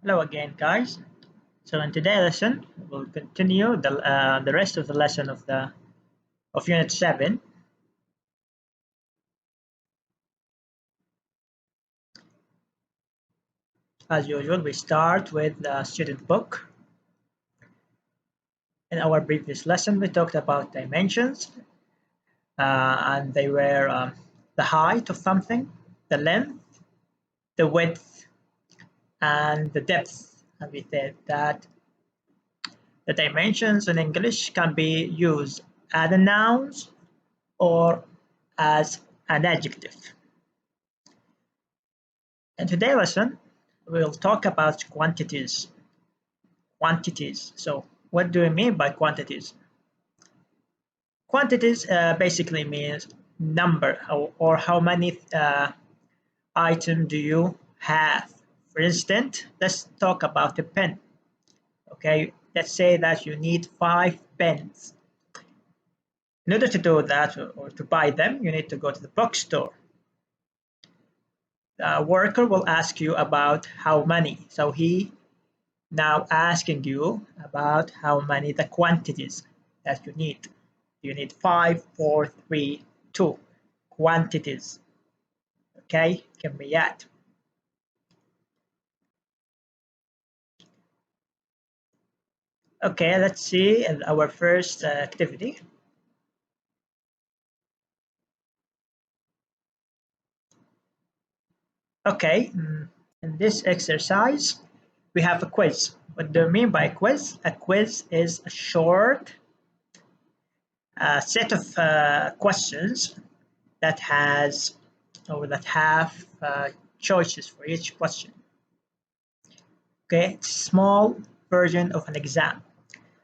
Hello again, guys. So in today's lesson, we'll continue the rest of the lesson of Unit 7. As usual, we start with the student book. In our previous lesson, we talked about dimensions, and they were the height of something, the length, the width, and the depth. And we said that the dimensions in English can be used as a nouns or as an adjective. In today's lesson, we'll talk about quantities. Quantities. So what do we mean by quantities? Quantities basically means number or how many items do you have. For instance, let's talk about a pen. Okay, let's say that you need 5 pens. In order to do that or to buy them, you need to go to the bookstore. The worker will ask you about how many. So he now asking you about how many the quantities that you need. You need 5, 4, 3, 2 quantities. Okay, كميات. Okay, let's see our first activity. Okay, in this exercise, we have a quiz. What do you mean by a quiz? A quiz is a short set of questions that has or that have choices for each question. Okay, it's a small version of an exam.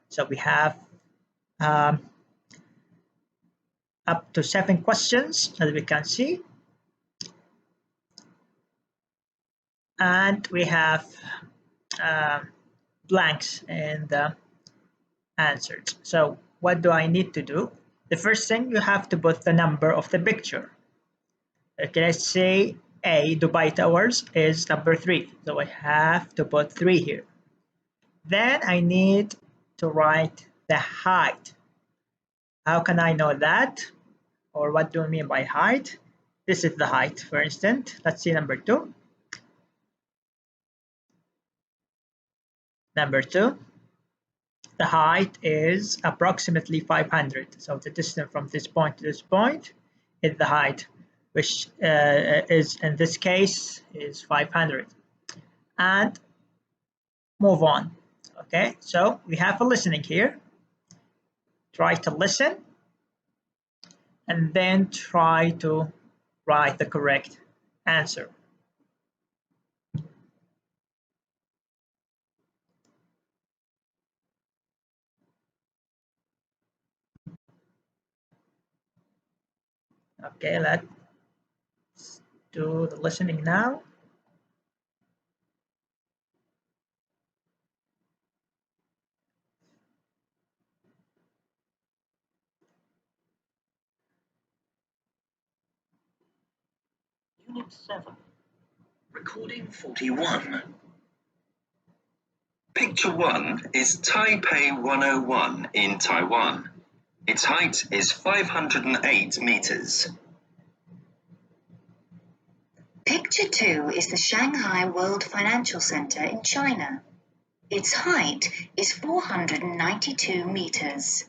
So we have up to 7 questions, as we can see. And we have blanks in the answers. So what do I need to do? The first thing, you have to put the number of the picture. Okay, let's say A, Dubai Towers, is number 3. So I have to put 3 here. Then I need to write the height. How can I know that? Or what do I mean by height? This is the height, for instance. Let's see number 2. Number 2, the height is approximately 500. So the distance from this point to this point is the height, which is in this case is 500. And move on. Okay, so we have a listening here. Try to listen and then try to write the correct answer. Okay, let's do the listening now. Unit 7. Recording 41. Picture 1 is Taipei 101 in Taiwan. Its height is 508 meters. Picture 2 is the Shanghai World Financial Center in China. Its height is 492 meters.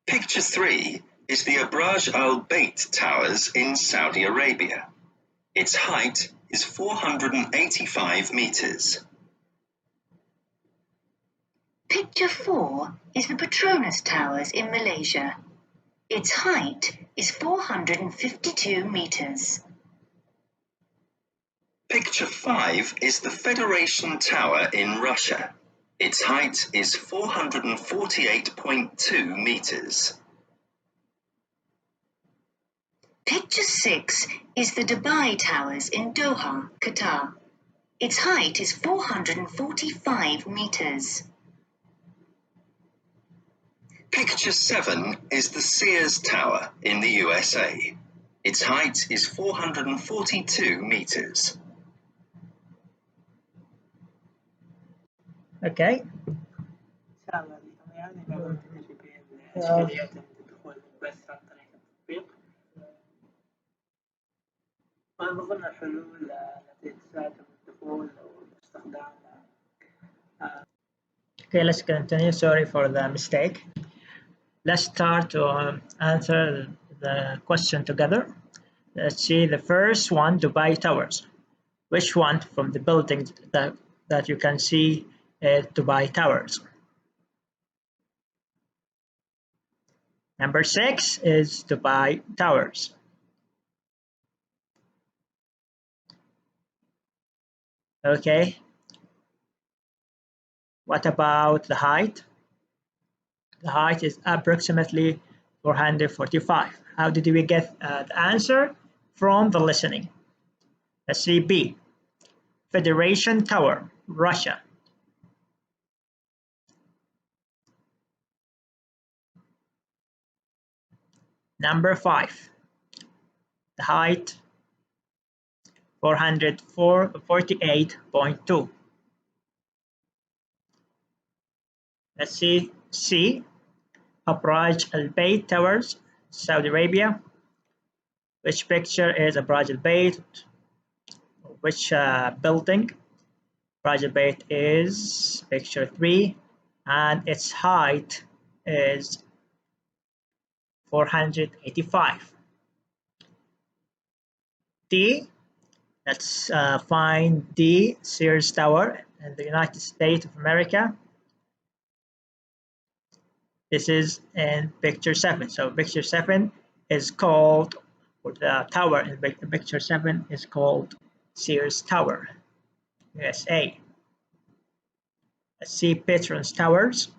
Picture 3 is the Abraj Al Bait Towers in Saudi Arabia. Its height is 485 meters. Picture 4 is the Petronas Towers in Malaysia. Its height is 452 meters. Picture 5 is the Federation Tower in Russia. Its height is 448.2 meters. Picture 6 is the Dubai Towers in Doha, Qatar. Its height is 445 meters. Picture 7 is the Sears Tower in the USA. Its height is 442 meters. Okay. إن شاء الله يعني بعض التجربين إشكاليات الدخول البث عن طريق التطبيق، ومن ضمن الحلول التي تساعد في الدخول أو استخدام. Okay, let's continue. Sorry for the mistake. Let's start to answer the question together. Let's see the first one, Dubai Towers. Which one from the buildings that you can see is Dubai Towers? Number 6 is Dubai Towers. Okay. What about the height? The height is approximately 445. How did we get the answer? From the listening. Let's see B. Federation Tower, Russia. Number 5. The height 448.2. Let's see C. Abraj Al Bayt Towers, Saudi Arabia. Which picture is Abraj Al Bayt? Which building? Abraj Al Bayt is picture 3, and its height is 485. D. Let's find D. Sears Tower in the United States of America. This is in picture 7. So picture 7 is called, or the tower in picture 7 is called Sears Tower, USA. Let's see Petron's Towers.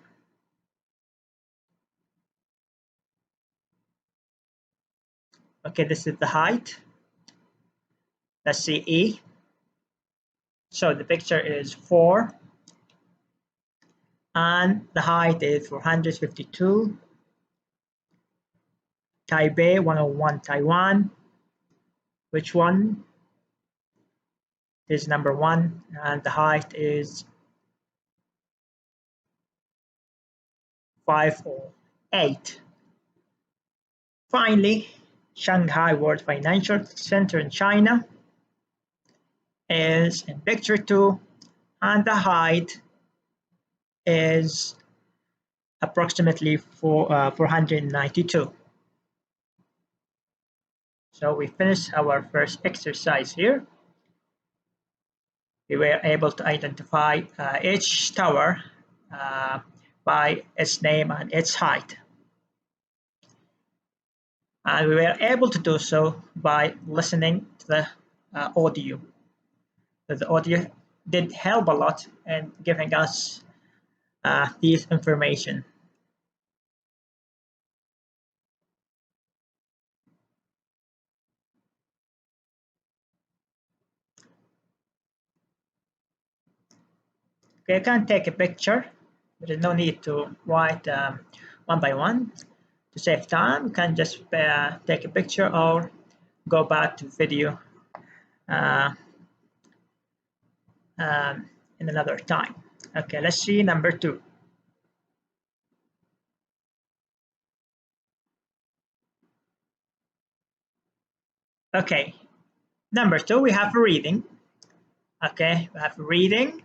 Okay, this is the height. Let's see E. So the picture is 4, and the height is 452. Taipei 101 Taiwan. Which one is number 1? And the height is 508. Finally, Shanghai World Financial Center in China is in picture 2, and the height is approximately 492. So we finished our first exercise here. We were able to identify each tower by its name and its height. And we were able to do so by listening to the audio. So the audio did help a lot in giving us this information. Okay, you can take a picture. There is no need to write one by one. To save time, you can just take a picture or go back to video uh, in another time. Okay, let's see number 2. Okay, number 2, we have reading. Okay, we have reading.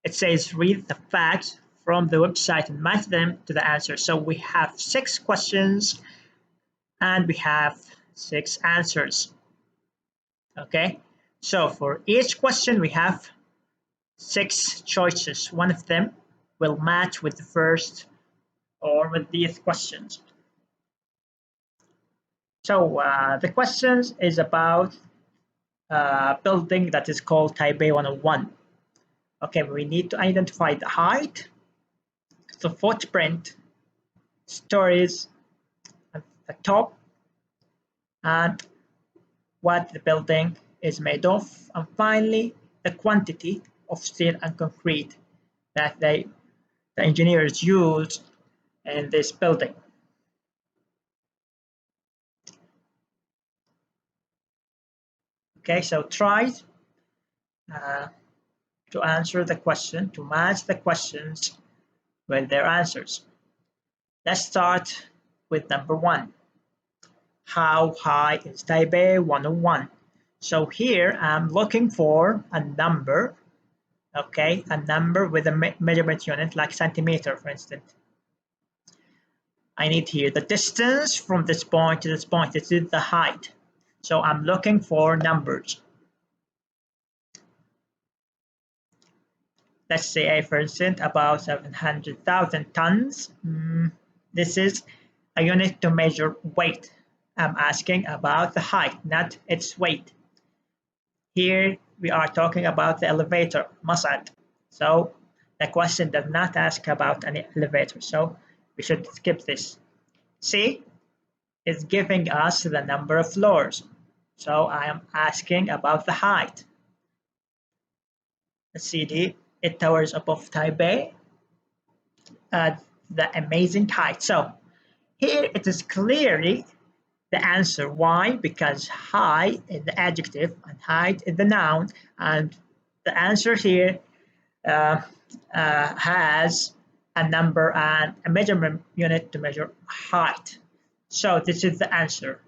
It says read the facts from the website and match them to the answer. So we have 6 questions and we have 6 answers. Okay, so for each question we have 6 choices. One of them will match with the first or with these questions. So the questions is about building that is called Taipei 101. Okay, we need to identify the height, the footprint, stories at the top, and what the building is made of, and finally the quantity of steel and concrete that the engineers used in this building. Okay, so try to answer the question, to match the questions with their answers. Let's start with number 1. How high is Taipei 101? So here I'm looking for a number, okay, a number with a measurement unit like centimeter, for instance. I need here the distance from this point to this point. This is the height. So I'm looking for numbers. Let's say, for instance, about 700,000 tons. This is a unit to measure weight. I'm asking about the height, not its weight. Here we are talking about the elevator, Masad. So the question does not ask about any elevator. So we should skip this. C is giving us the number of floors. So I am asking about the height. The CD, it towers above Taipei at the amazing height. So here it is clearly the answer. Why? Because high is the adjective and height is the noun, and the answer here has a number and a measurement unit to measure height. So this is the answer.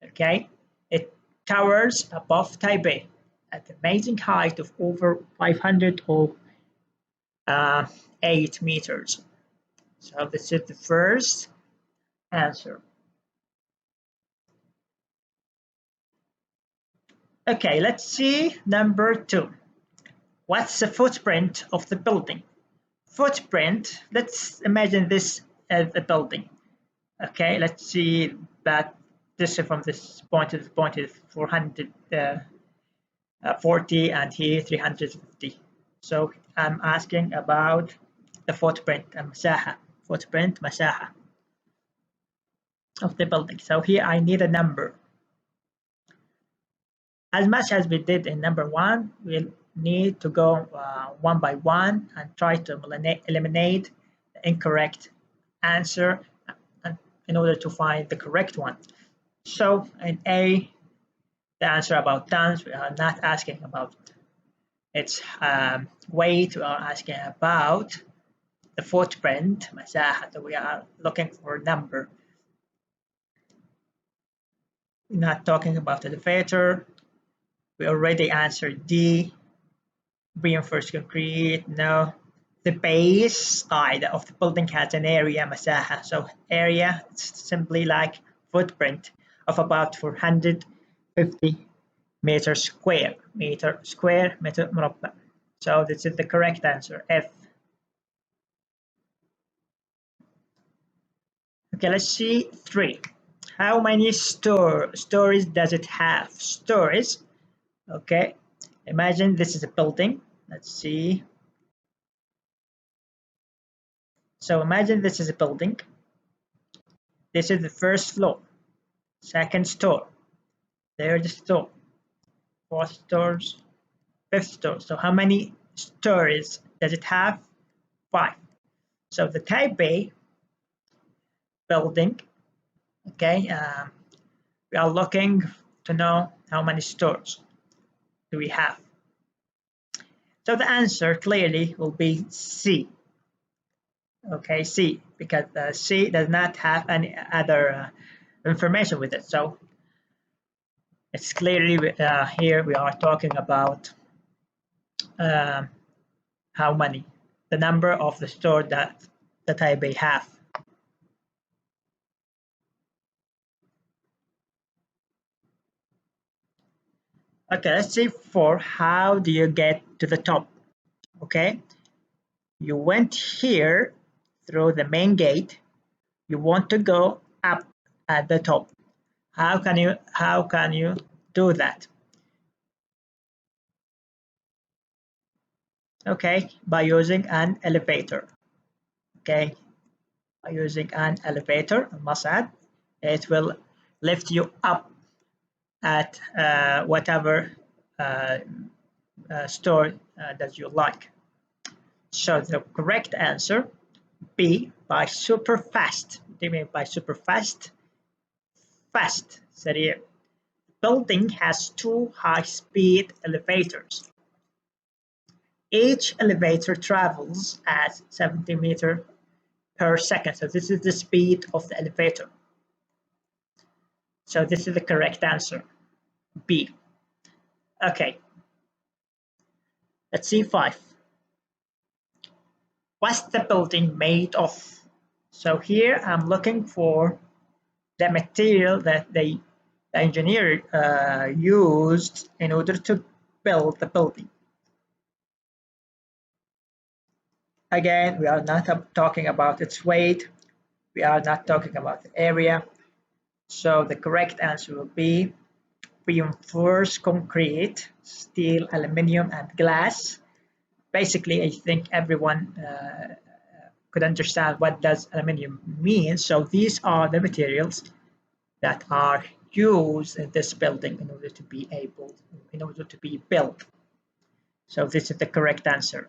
Okay, it towers above Taipei at the amazing height of over 508 meters. So this is the first answer. Okay, let's see number 2. What's the footprint of the building? Footprint, let's imagine this as a building. Okay, let's see that this from this point to this point is 440 and here 350. So I'm asking about the footprint, footprint, مساحة of the building. So here I need a number. As much as we did in number 1, we'll need to go one by one and try to eliminate the incorrect answer in order to find the correct one. So in A, the answer about tons, we are not asking about its weight, we are asking about the footprint, مساحة, so we are looking for a number. We're not talking about elevator. We already answered D. Reinforced concrete, no. The base side of the building has an area, مساحة. So area, it's simply like footprint of about 450 meters square, meter مربع. So this is the correct answer, F. Okay, let's see 3. How many stories does it have? Stories, okay. Imagine this is a building. Let's see. So imagine this is a building. This is the first floor, second store, third store, fourth stores, fifth store. So how many stories does it have? 5. So the Taipei building, okay, we are looking to know how many stores do we have. So the answer clearly will be C. Okay, C, because C does not have any other information with it. So it's clearly here we are talking about how many, the number of the store that the Taipei have. Okay, let's see 4. How do you get to the top? Okay, you went here through the main gate. You want to go up at the top. How can you do that? Okay, by using an elevator. Okay, by using an elevator, Masad, it will lift you up at whatever store that you like. So the correct answer, B, by super fast. What do you mean by super fast? Fast, سريع. Building has 2 high-speed elevators. Each elevator travels at 70 meters per second. So this is the speed of the elevator. So this is the correct answer, B. Okay, let's see 5. What's the building made of? So here I'm looking for the material that the engineer used in order to build the building. Again, we are not talking about its weight. We are not talking about the area. So the correct answer will be reinforced concrete, steel, aluminum, and glass. Basically, I think everyone could understand what does aluminum mean. So these are the materials that are used in this building in order to be built. So this is the correct answer.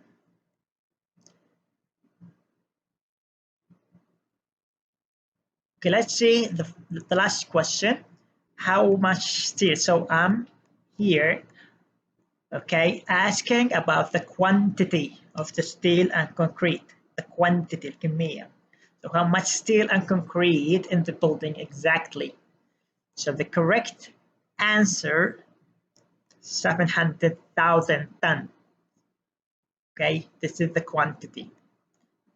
Okay, let's see the last question. How much steel? So I'm here, okay, asking about the quantity of the steel and concrete, the quantity, الكمية. So how much steel and concrete in the building exactly? So the correct answer, 700,000 tons. Okay, this is the quantity.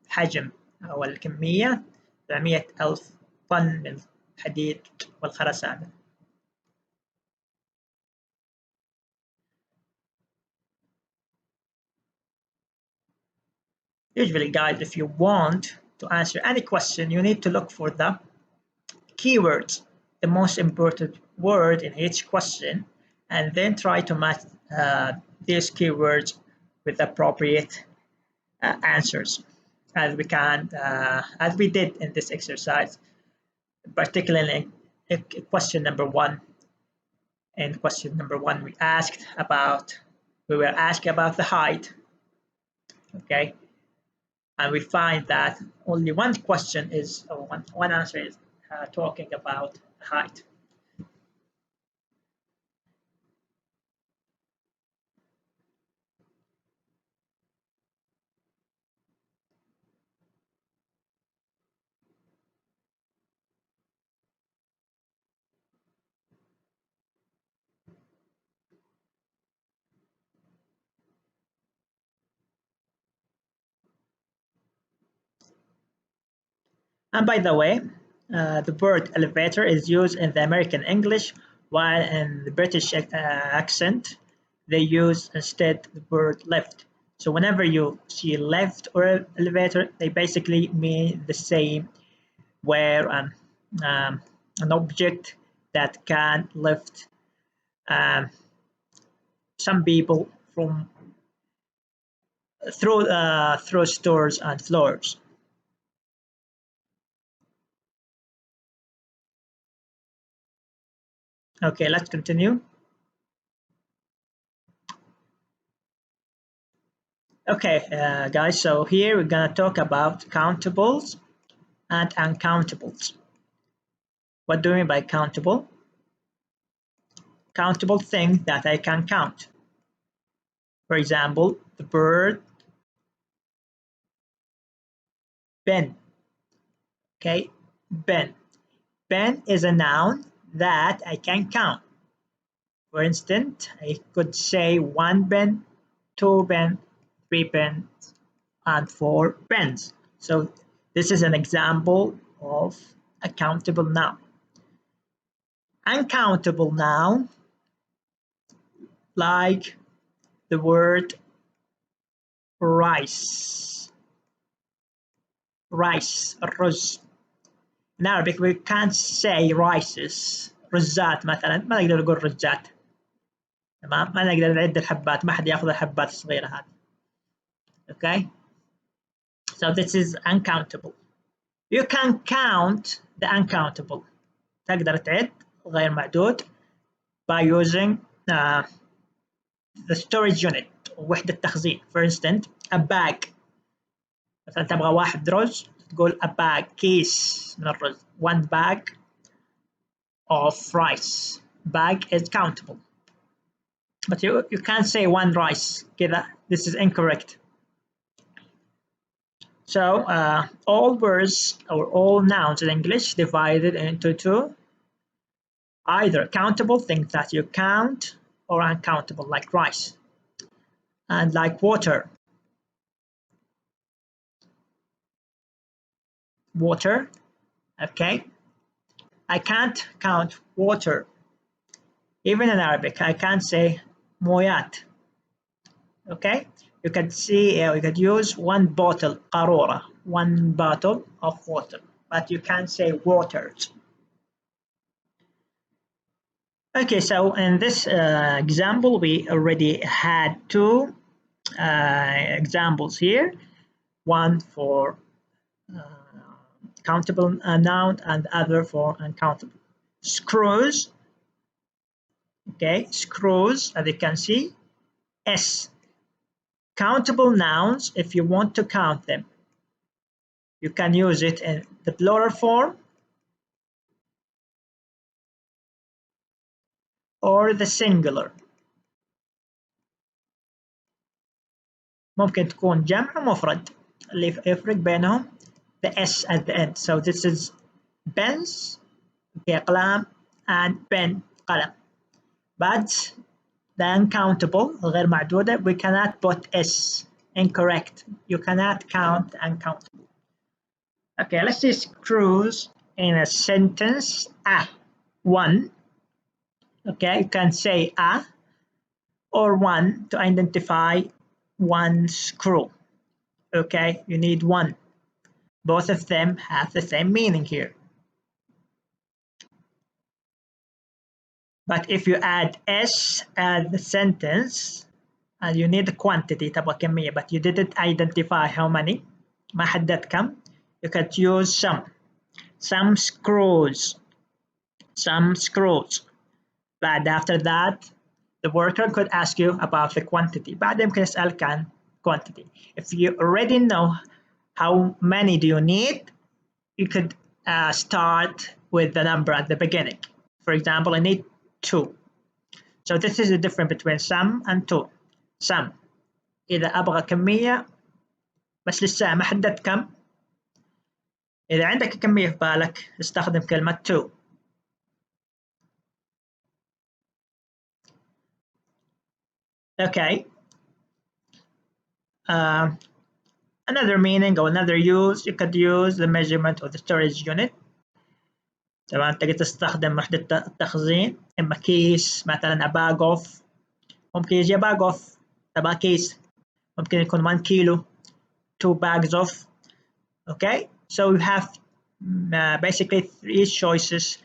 حجم أو الكمية 700,000 طن من الحديد والخرسانة. Usually, guys, if you want to answer any question, you need to look for the keywords, the most important word in each question, and then try to match these keywords with appropriate answers, as we did in this exercise, particularly in question number 1. In question number 1, we were asked about the height, okay, and we find that only one question is, or one answer is talking about height. And by the way, the word elevator is used in the American English, while in the British accent, they use instead the word lift. So whenever you see lift or elevator, they basically mean the same, where an object that can lift um, some people from through stores and floors. Okay, let's continue. Okay, guys, so here we're gonna talk about countables and uncountables. What do you mean by countable? Countable things that I can count. For example, the bird, Ben. Okay, Ben. Ben is a noun that I can count. For instance, I could say 1 pen, 2 pen, 3 pens, and 4 pens. So this is an example of a countable noun. Uncountable noun, like the word rice. Rice, الرز. In Arabic we can't say rices. رزات مثلا ما نقدر نقول رزات. تمام، ما نقدر نعد الحبات، ما حد ياخذ الحبات الصغيرة هذه. Okay, so this is uncountable. You can count the uncountable. تقدر تعد غير معدود by using the storage unit، وحدة تخزين. For instance, a bag. مثلا تبغى 1 رز تقول a bag، كيس من الرز. 1 bag of rice. Bag is countable. but you can't say one rice كده. This is incorrect. So all words or all nouns in English divided into two, either countable, things that you count, or uncountable, like rice and like water. Water, okay. I can't count water. Even in Arabic, I can't say moyat. Okay, you can see, you could use one bottle, qarura, one bottle of water, but you can't say waters. Okay, so in this example, we already had two examples here, one for countable noun and other for uncountable. Screws, okay, screws, as you can see, S. Countable nouns, if you want to count them, you can use it in the plural form or the singular. ممكن تكون جمع مفرد اللي يفرق بينهم the S at the end. So this is pens, okay, أقلام, and pen, قلم. But the uncountable, غير معدودة, we cannot put S. Incorrect. You cannot count uncountable. Okay, let's see screws in a sentence. One. Okay, you can say a or one to identify one screw. Okay, you need one. Both of them have the same meaning here. But if you add S at the sentence, and you need the quantity تبغى كمية, but you didn't identify how many, ما حددت كم, you could use some screws, some screws. But after that, the worker could ask you about the quantity. بعد يمكن يسألك عن quantity. If you already know how many do you need, you could start with the number at the beginning. For example, I need 2. So this is the difference between some and 2. Some إذا أبغى كمية بس لسه ما حددت كم. إذا عندك كمية في بالك استخدم كلمة 2. Okay. Another meaning or another use, you could use the measurement of the storage unit. طبعا تقدر تستخدم وحدة التخزين، إما كيس مثلا a bag of، ممكن يجي bag of تبع كيس، ممكن يكون 1 كيلو 2 bags of. Okay, so you have basically 3 choices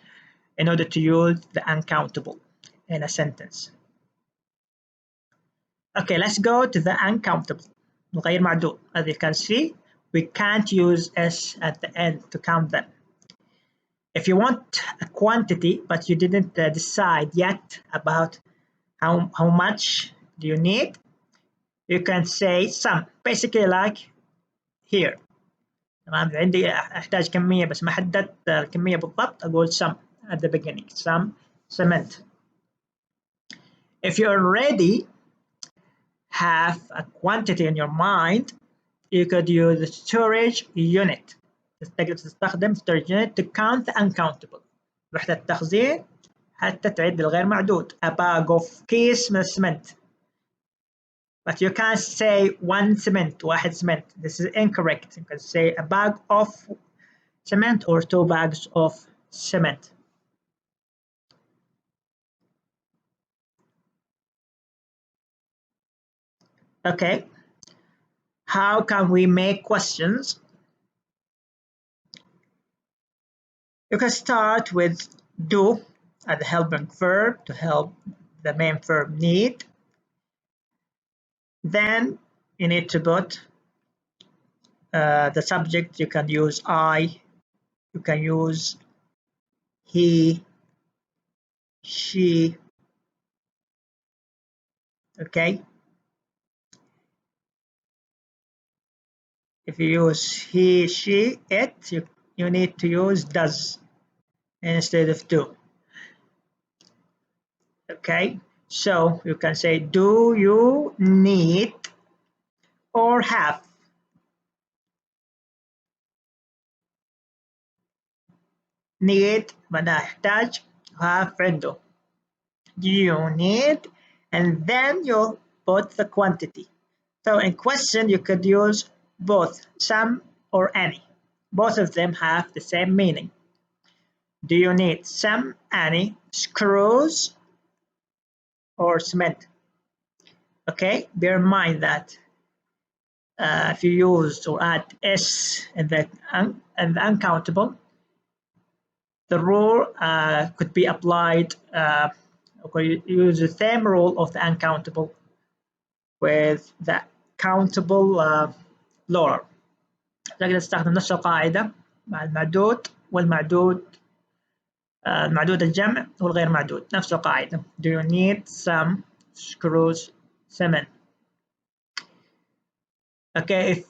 in order to use the uncountable in a sentence. Okay, let's go to the uncountable, غير معدود. As you can see, we can't use S at the end to count them. If you want a quantity but you didn't decide yet about how much do you need, you can say some, basically like here. تمام، عندي احتاج كمية بس ما حددت الكمية بالضبط، اقول some at the beginning, some cement. If you already have a quantity in your mind, you could use the storage unit. تقدر تستخدم storage unit to count the uncountable. وحدة التخزين حتى تعد الغير معدود. A bag of كيس من السمنت. But you can't say one cement, واحد cement. This is incorrect. You can say a bag of cement or 2 bags of cement. Okay. How can we make questions? You can start with do as the helping verb to help the main verb need. Then you need to put the subject. You can use I, you can use he, she. Okay. If you use he, she, it, you need to use does instead of do. Okay. So you can say, do you need or have? Need معناها يحتاج, have عنده. Do you need? And then you put the quantity. So in question, you could use both, some or any. Both of them have the same meaning. Do you need some, any, screws, or cement? Okay, bear in mind that if you use or add s in the uncountable, the rule could be applied, or you use the same rule of the uncountable with the countable plural. لكن نستخدم نفس القاعدة مع المعدود والمعدود، معدود الجمع والغير معدود، نفس القاعدة. Do you need some screws, cement? Okay, if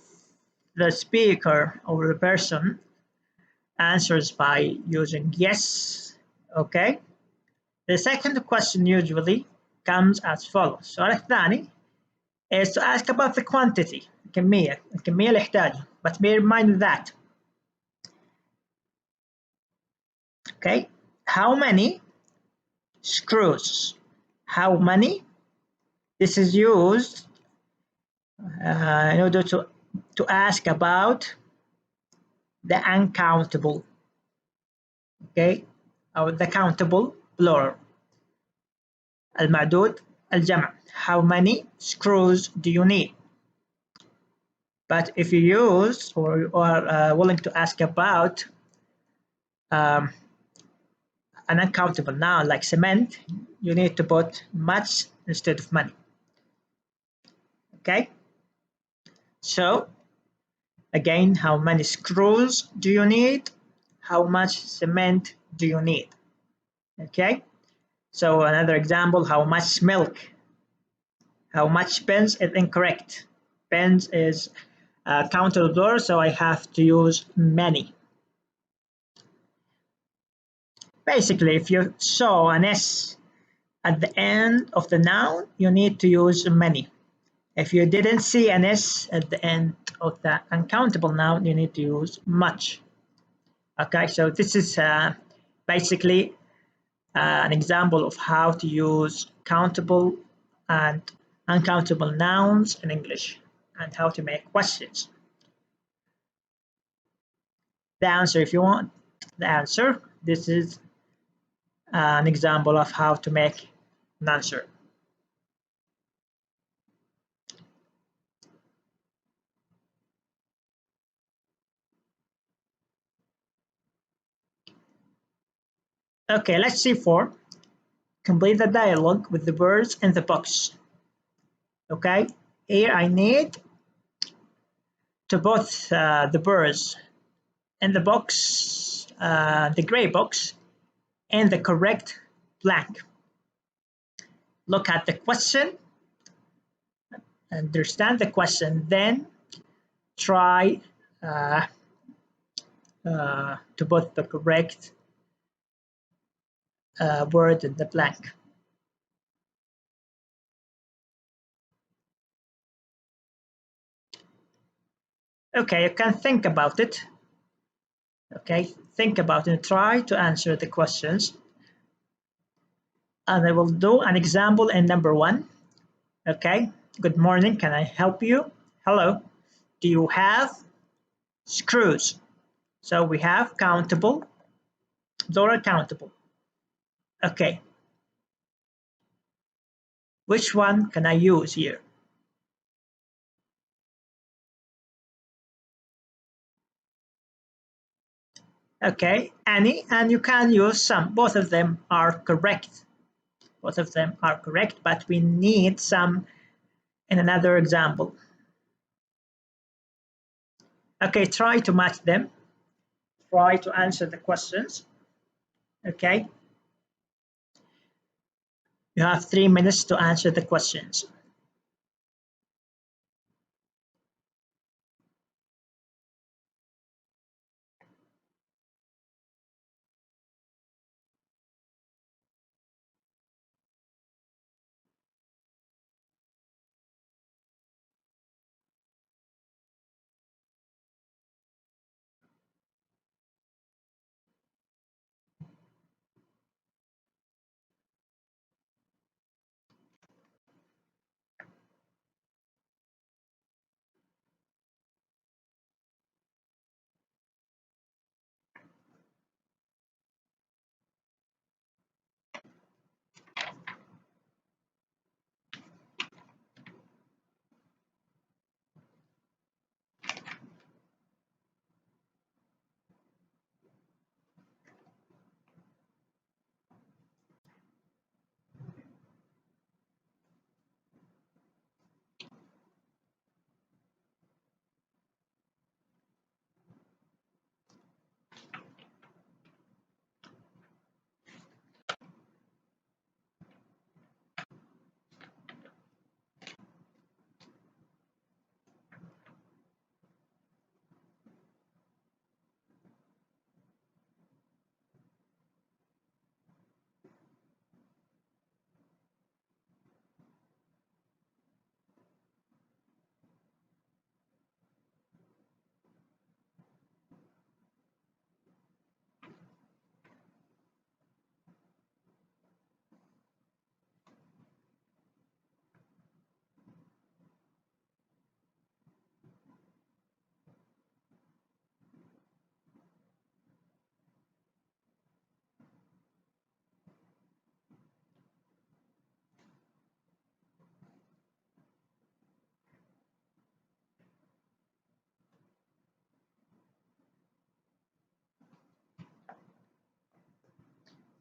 the speaker or the person answers by using yes, okay, the second question usually comes as follows. السؤال الثاني is to ask about the quantity, الكمية اللي يحتاجها. But bear in mind that, okay, how many screws? How many? This is used in order to ask about the uncountable, okay, or the countable plural. المعدود الجمع. How many screws do you need? But if you use or are willing to ask about an uncountable noun like cement, you need to put much instead of many. Okay, so again, how many screws do you need? How much cement do you need? Okay, so another example, how much milk? How much pens is incorrect. Pens is countable plural, so I have to use many. Basically, if you saw an S at the end of the noun, you need to use many. If you didn't see an S at the end of the uncountable noun, you need to use much. Okay, so this is basically an example of how to use countable and uncountable nouns in English and how to make questions. The answer, if you want the answer, this is an example of how to make an answer. Okay, let's see 4. Complete the dialogue with the words in the box. Okay, here I need to put the words in the box, the gray box, in the correct blank. Look at the question, understand the question, then try to put the correct word in the blank. Okay, you can think about it. Okay, think about it and try to answer the questions. And I will do an example in number 1. Okay, good morning, can I help you? Hello, do you have screws? So we have countable, plural countable. Okay, which one can I use here? Okay, any, and you can use some. Both of them are correct. Both of them are correct, but we need some in another example. Okay, try to match them. Try to answer the questions. Okay. You have 3 minutes to answer the questions.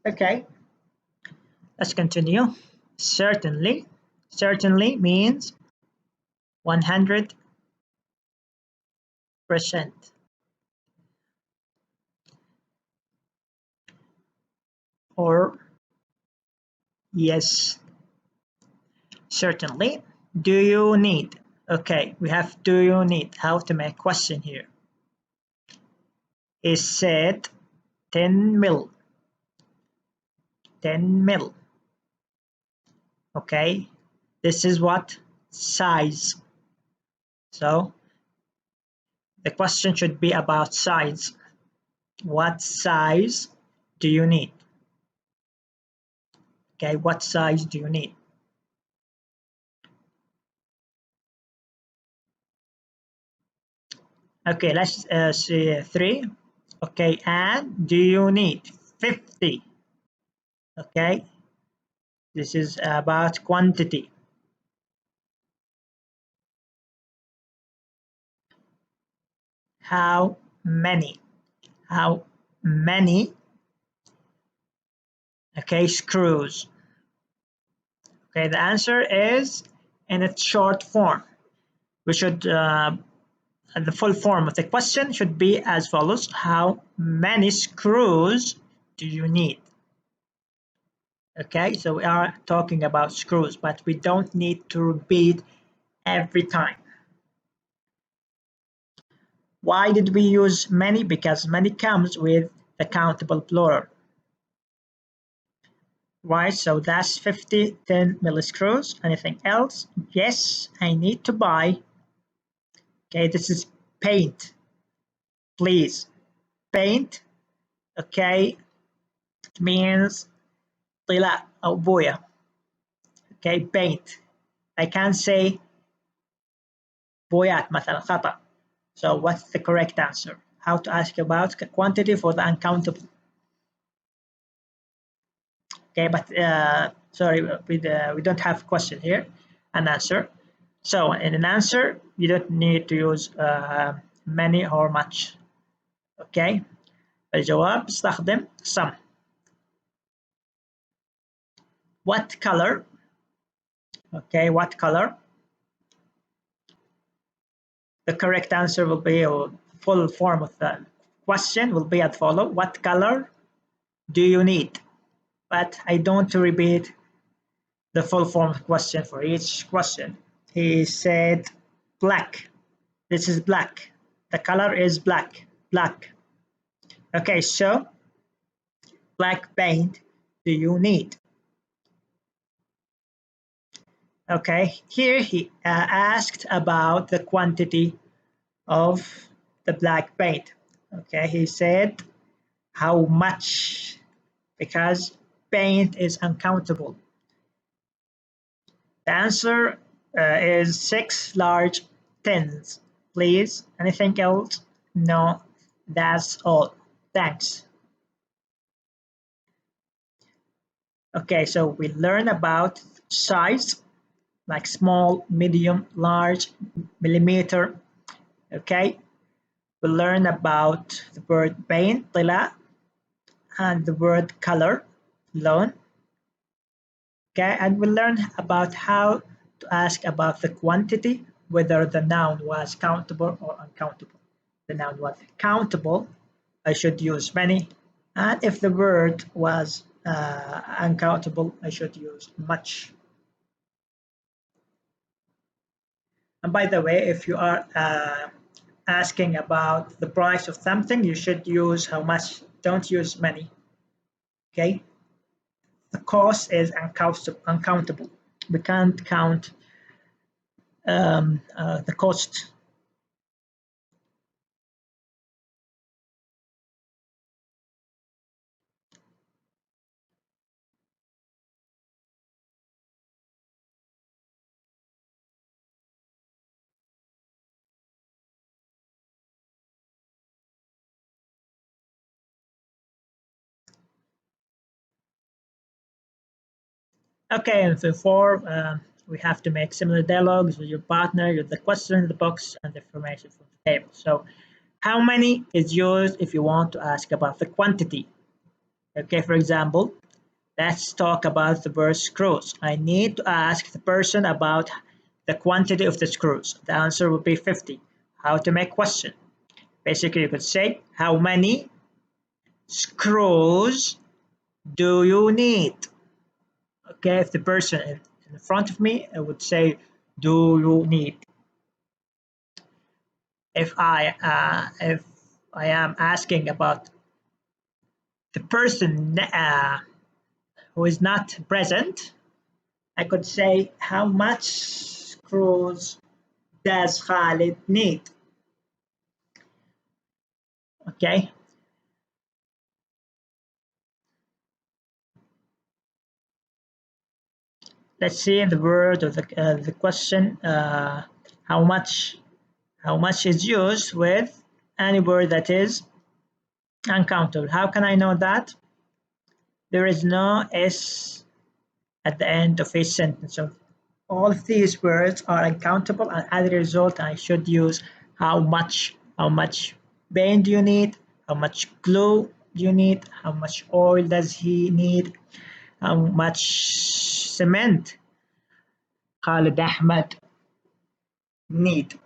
Okay, let's continue. Certainly. Certainly means 100%. Or yes, certainly. Do you need? Okay, we have do you need. How to make question here. Is said 10 mil. 10 mil. Okay, this is what? Size. So the question should be about size. What size do you need? Okay, what size do you need? Okay, let's see 3. Okay, and do you need 50? Okay, this is about quantity. How many? How many? Okay, screws. Okay, the answer is in its short form. We should the full form of the question should be as follows: how many screws do you need? Okay, so we are talking about screws, but we don't need to repeat every time. Why did we use many? Because many comes with the countable plural. Right, so that's 50, 10 milliscrews. Anything else? Yes, I need to buy. Okay, this is paint. Please, paint. Okay, it means طلاء أو بوية. Okay, paint. I can't say بويات مثلا خطأ. So what's the correct answer? How to ask about quantity for the uncountable? Okay, but sorry, we don't have question here, an answer. So in an answer, you don't need to use many or much. Okay, الجواب استخدم some. What color? Okay, what color? The correct answer will be, or full form of the question will be as follow. What color do you need? But I don't repeat the full form of question for each question. He said black. This is black. The color is black. Black. Okay, so black paint do you need? Okay, here he asked about the quantity of the black paint. Okay, he said how much, because paint is uncountable. The answer is 6 large tins. Please, anything else? No, that's all. Thanks. Okay, so we learn about size, like small, medium, large, millimeter. Okay, we learn about the word paint, طلاء, and the word color, لون. Okay, and we learn about how to ask about the quantity, whether the noun was countable or uncountable. The noun was countable, I should use many, and if the word was uncountable, I should use much. And by the way, if you are asking about the price of something, you should use how much, don't use many. Okay, the cost is uncountable. We can't count the cost. Okay, and so for we have to make similar dialogues with your partner, with the question, the box, and the information from the table. So how many is used if you want to ask about the quantity? Okay, for example, let's talk about the word screws. I need to ask the person about the quantity of the screws. The answer will be 50. How to make question? Basically, you could say, how many screws do you need? Okay, if the person in front of me, I would say, do you need? If I am asking about the person who is not present, I could say, how much screws does Khalid need? Okay, let's see the word or the question. How much is used with any word that is uncountable? How can I know that? There is no s at the end of each sentence. So all of these words are uncountable, and as a result, I should use how much. How much paint do you need? How much glue do you need? How much oil does he need? How much cement Khalid Ahmed need?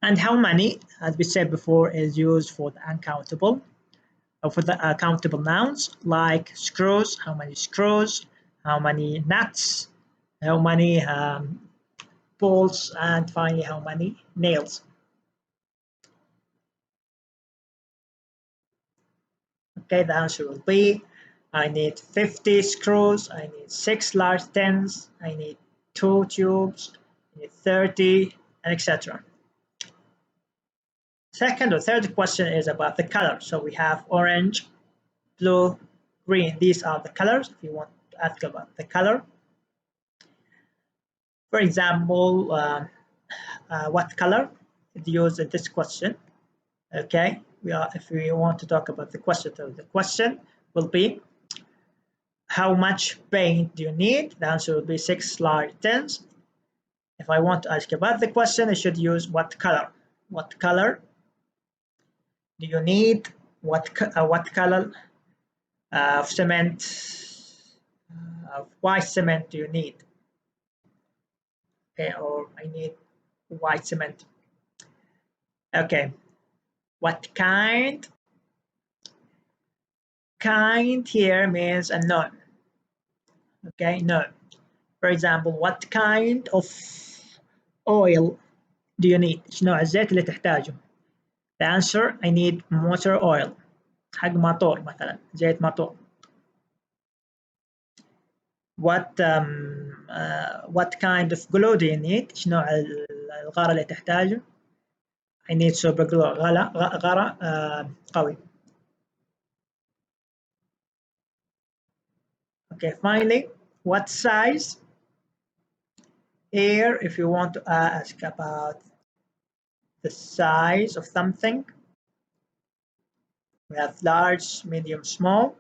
And how many, as we said before, is used for the uncountable or for the countable nouns like screws. How many screws? How many nuts? How many bolts? And finally, how many nails? Okay, the answer will be, I need 50 screws, I need 6 large tins, I need 2 tubes, I need 30, and etc. Second or third question is about the color. So we have orange, blue, green. These are the colors. If you want to ask about the color, for example, what color is used in this question? Okay, if we want to talk about the question, so the question will be, how much paint do you need? The answer will be 6 large tins. If I want to ask about the question, I should use what color. What color do you need? What color of cement, of white cement do you need? Okay, or I need white cement. Okay, what kind? Kind here means a noun. Okay, noun. For example, what kind of oil do you need؟ ايش نوع الزيت اللي تحتاجه؟ The answer, I need motor oil. حق موتور مثلا، زيت موتور. What kind of glue do you need؟ ايش نوع الغرة اللي تحتاجه؟ I need super glue. غرة قوي. Okay, finally, what size? Here, if you want to ask about the size of something, we have large, medium, small.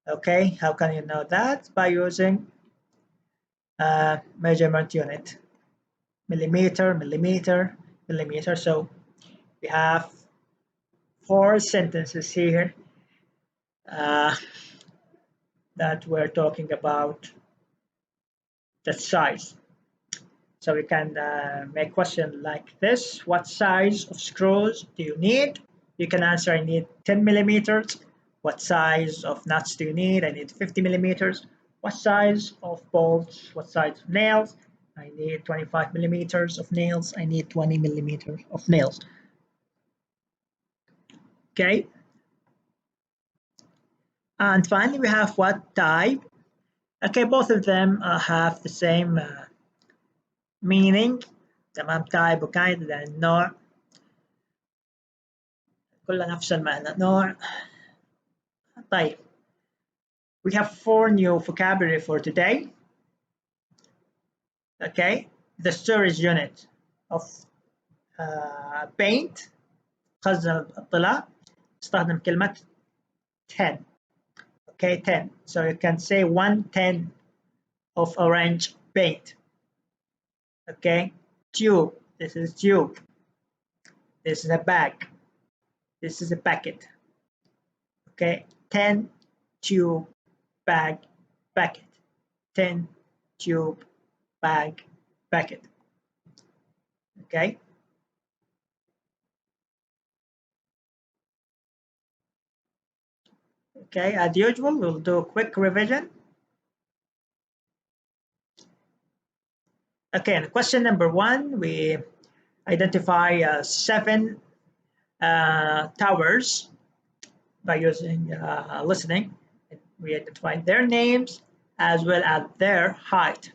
Okay, how can you know that? By using measurement unit, millimeter, millimeter, millimeter. So we have 4 sentences here that we're talking about the size. So we can make question like this. What size of screws do you need? You can answer, I need 10 millimeters. What size of nuts do you need? I need 50 millimeters. What size of bolts? What size of nails? I need 25 millimeters of nails. I need 20 millimeters of nails. Okay. And finally, we have what type. Okay, both of them have the same meaning. تمام، type وkind يعني نوع، كلها نفس المعنى نوع. طيب, we have 4 new vocabulary for today. Okay, the storage unit of paint, خزن الطلاء، استخدم كلمة 10. Okay, 10. So you can say 110 of orange paint. Okay, tube. This is tube. This is a bag. This is a packet. Okay, 10 tube bag bucket. 10 tube bag bucket. Okay. Okay, as usual, we'll do a quick revision. Okay, and question number 1, we identify 7 towers by using listening. We identify their names as well as their height.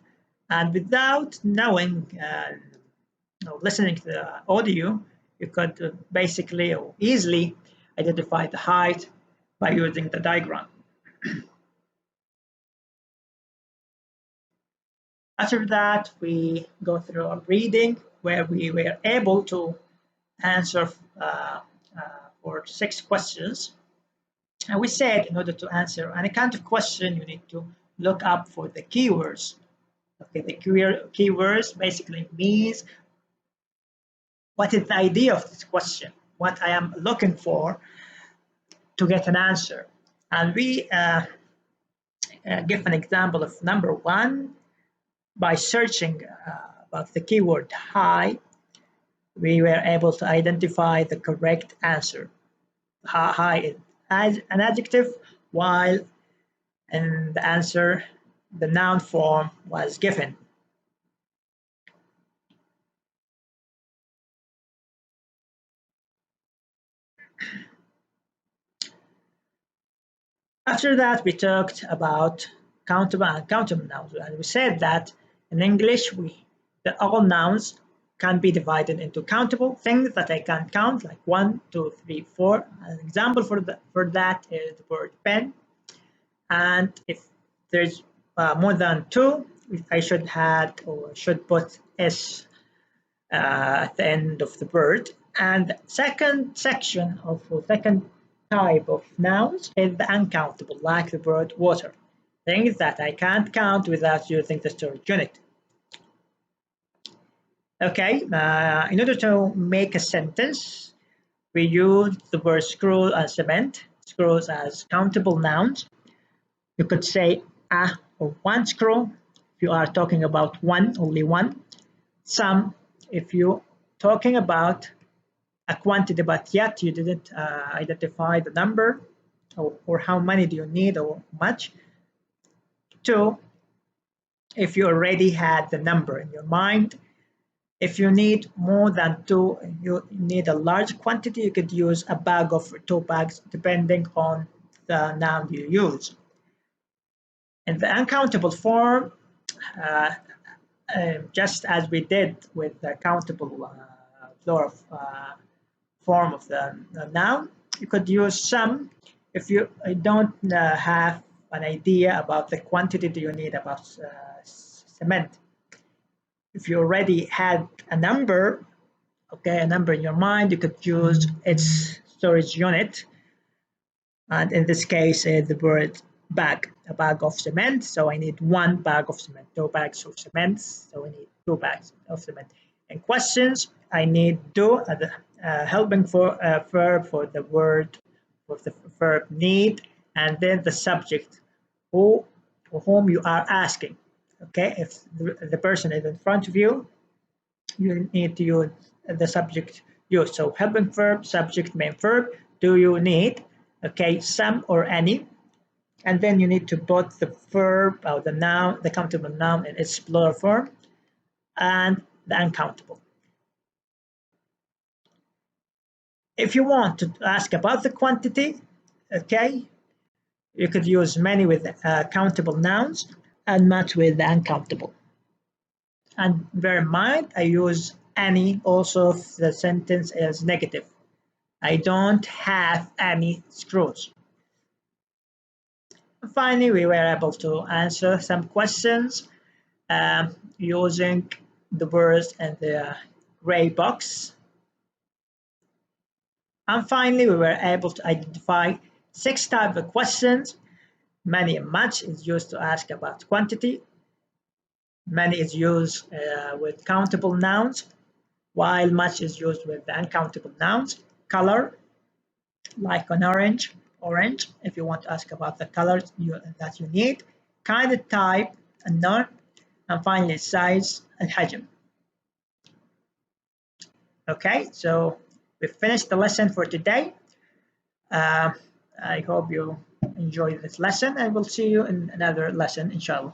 And without knowing, listening to the audio, you could basically or easily identify the height by using the diagram. After that, we go through a reading where we were able to answer for 6 questions. And we said in order to answer any kind of question, you need to look up for the keywords. Okay, the keywords basically means what is the idea of this question, what I am looking for to get an answer. And we give an example of number 1 by searching about the keyword high. We were able to identify the correct answer. High is an adjective, while in the answer, the noun form was given. After that, we talked about countable and uncountable nouns, and we said that in English, that all nouns can be divided into countable things that I can count, like 1, 2, 3, 4. An example for that is the word pen. And if there's more than 2, I should put s at the end of the word. And the second section of the second type of nouns is the uncountable, like the word water, things that I can't count without using the storage unit. Okay, in order to make a sentence, we use the word screw and cement. Screws as countable nouns. You could say a or 1 screw if you are talking about only one. Some if you're talking about a quantity but yet you didn't identify the number or how many do you need or much. 2, if you already had the number in your mind. If you need more than 2, you need a large quantity, you could use a bag of 2 bags depending on the noun you use. In the uncountable form, just as we did with the countable plural form of the noun, you could use some if you don't have an idea about the quantity do you need about cement. If you already had a number, okay, a number in your mind, you could use its storage unit. And in this case, the word bag, a bag of cement. So I need 1 bag of cement, 2 bags of cement. So I need 2 bags of cement. In questions, I need do, helping for verb for the word, for the verb need, and then the subject, who or whom you are asking. Okay, if the person is in front of you, you need to use the subject use. So helping verb, subject, main verb. Do you need? Okay, some or any. And then you need to put the verb or the noun, the countable noun in its plural form, and the uncountable. If you want to ask about the quantity, okay, you could use many with countable nouns and much with the uncountable. And bear in mind, I use any also if the sentence is negative. I don't have any screws. And finally, we were able to answer some questions using the words in the gray box. And finally, we were able to identify 6 types of questions. Many and much is used to ask about quantity. Many is used with countable nouns, while much is used with the uncountable nouns. Color, like an orange orange if you want to ask about the colors that you need, kind of type, and none, and finally size and حجم. Okay, so we finished the lesson for today. I hope you enjoyed this lesson, and we'll see you in another lesson, inshallah.